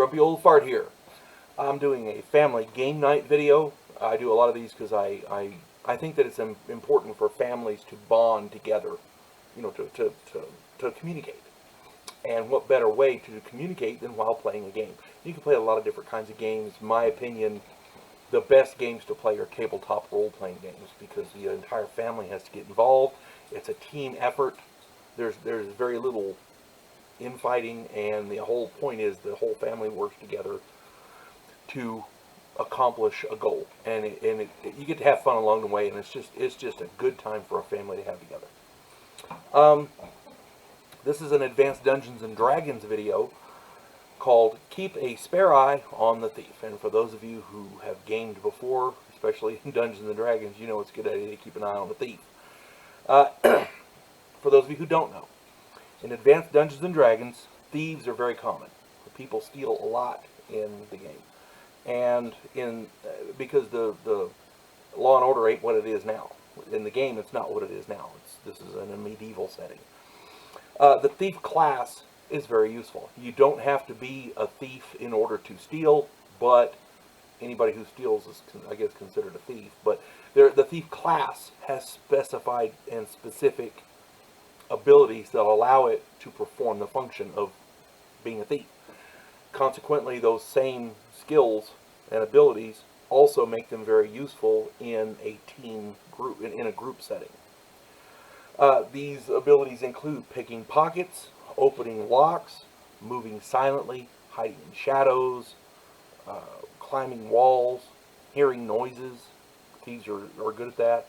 Grumpy Old Fart here. I'm doing a family game night video. I do a lot of these because I think that it's important for families to bond together, you know, to communicate. And what better way to communicate than while playing a game? You can play a lot of different kinds of games. In my opinion, the best games to play are tabletop role-playing games because the entire family has to get involved. It's a team effort. There's very little infighting, and the whole point is the whole family works together to accomplish a goal, and you get to have fun along the way, and it's just a good time for a family to have together. This is an advanced Dungeons and Dragons video called "Keep a Spare Eye on the Thief," and for those of you who have gamed before, especially in Dungeons and Dragons, you know it's a good idea to keep an eye on the thief. For those of you who don't know, in advanced Dungeons and Dragons, thieves are very common. People steal a lot in the game, and because the law and order ain't what it is now. In the game, it's not what it is now. This is in a medieval setting. The thief class is very useful. You don't have to be a thief in order to steal, but anybody who steals is, I guess, considered a thief. But the thief class has specified and specific abilities that allow it to perform the function of being a thief. Consequently, those same skills and abilities also make them very useful in a team group, in a group setting. These abilities include picking pockets, opening locks, moving silently, hiding in shadows, climbing walls, hearing noises. Thieves are good at that.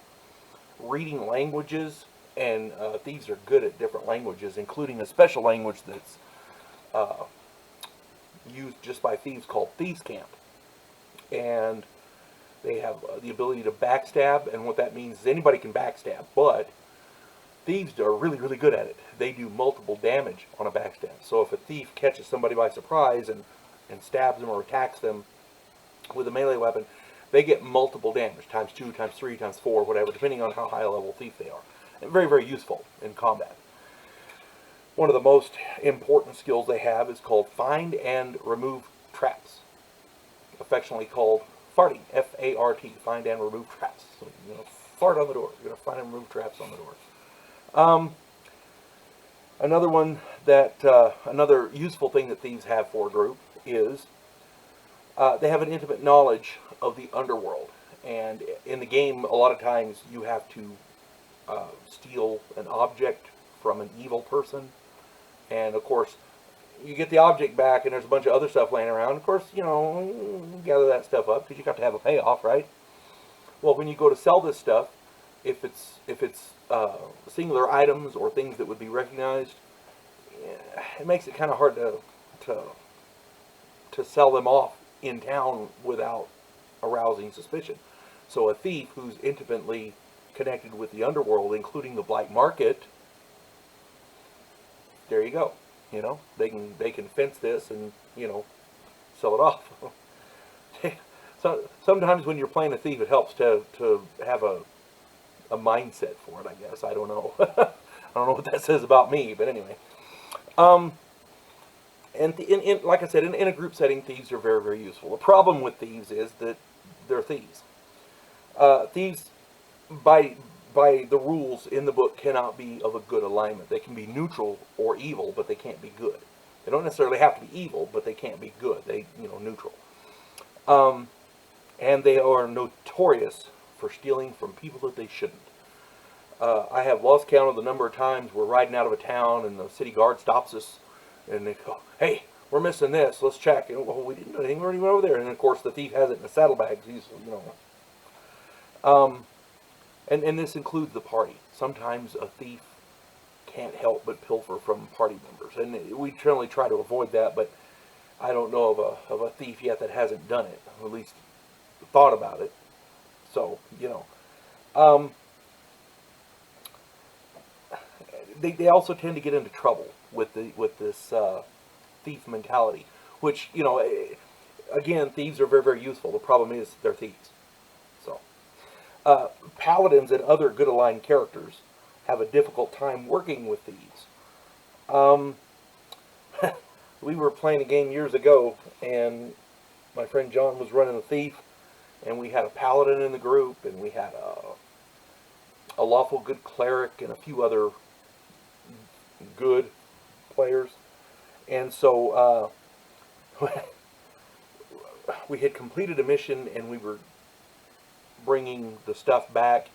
Reading languages, and thieves are good at different languages, including a special language that's used just by thieves called Thieves Camp. And they have the ability to backstab, and what that means is anybody can backstab, but thieves are really, really good at it. They do multiple damage on a backstab. So if a thief catches somebody by surprise and stabs them or attacks them with a melee weapon, they get multiple damage, times 2, times 3, times 4, whatever, depending on how high a level thief they are. And very, very useful in combat. One of the most important skills they have is called Find and Remove Traps, affectionately called farting, F-A-R-T, Find and Remove Traps. So you're going to fart on the door. You're going to find and remove traps on the door. Another one that, another useful thing that thieves have for a group is they have an intimate knowledge of the underworld. And in the game, a lot of times you have to steal an object from an evil person. And of course, you get the object back and there's a bunch of other stuff laying around. Of course, you know, you gather that stuff up because you got to have a payoff, right? Well, when you go to sell this stuff, if it's singular items or things that would be recognized, it makes it kind of hard to sell them off in town without arousing suspicion. So a thief who's intimately connected with the underworld, including the black market, there you go. You know, they can fence this and, you know, sell it off. So sometimes when you're playing a thief, it helps to have a mindset for it, I guess. I don't know. I don't know what that says about me, but anyway. And like I said, in a group setting, thieves are very, very useful. The problem with thieves is that they're thieves. Thieves, by the rules in the book, cannot be of a good alignment. They can be neutral or evil, but they can't be good. They don't necessarily have to be evil, but they can't be good. They, you know, neutral. And they are notorious for stealing from people that they shouldn't. I have lost count of the number of times we're riding out of a town and the city guard stops us and they go, "Hey, we're missing this. Let's check." And, "Well, we didn't do anything. We already went over there." And of course, the thief has it in a saddlebag. He's, you know. And this includes the party. Sometimes a thief can't help but pilfer from party members, and we generally try to avoid that. But I don't know of a thief yet that hasn't done it, or at least thought about it. So, you know, they also tend to get into trouble with this thief mentality, which, you know, again, thieves are very, very useful. The problem is they're thieves. So, paladins and other good aligned characters have a difficult time working with thieves. We were playing a game years ago, and my friend John was running a thief, and we had a paladin in the group, and we had a lawful good cleric and a few other good players. And so we had completed a mission, and we were bringing the stuff back,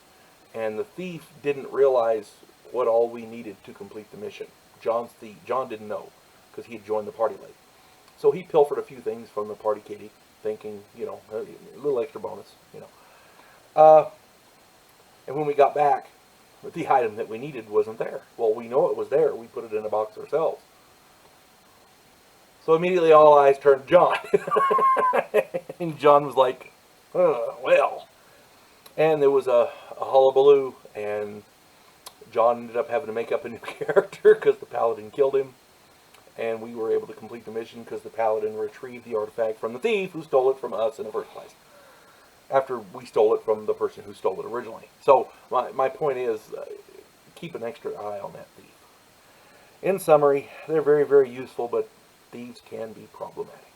and the thief didn't realize what all we needed to complete the mission. John didn't know, because he had joined the party late. So he pilfered a few things from the party kitty, thinking, a little extra bonus, And when we got back, the item that we needed wasn't there. Well, we know it was there. We put it in a box ourselves. So immediately all eyes turned to John. And John was like, well. And there was a hullabaloo, and John ended up having to make up a new character because the paladin killed him. And we were able to complete the mission because the paladin retrieved the artifact from the thief who stole it from us in the first place, after we stole it from the person who stole it originally. So my point is, keep an extra eye on that thief. In summary, they're very, very useful, but thieves can be problematic.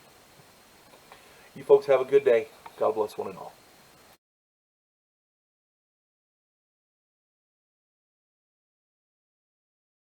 You folks have a good day. God bless one and all.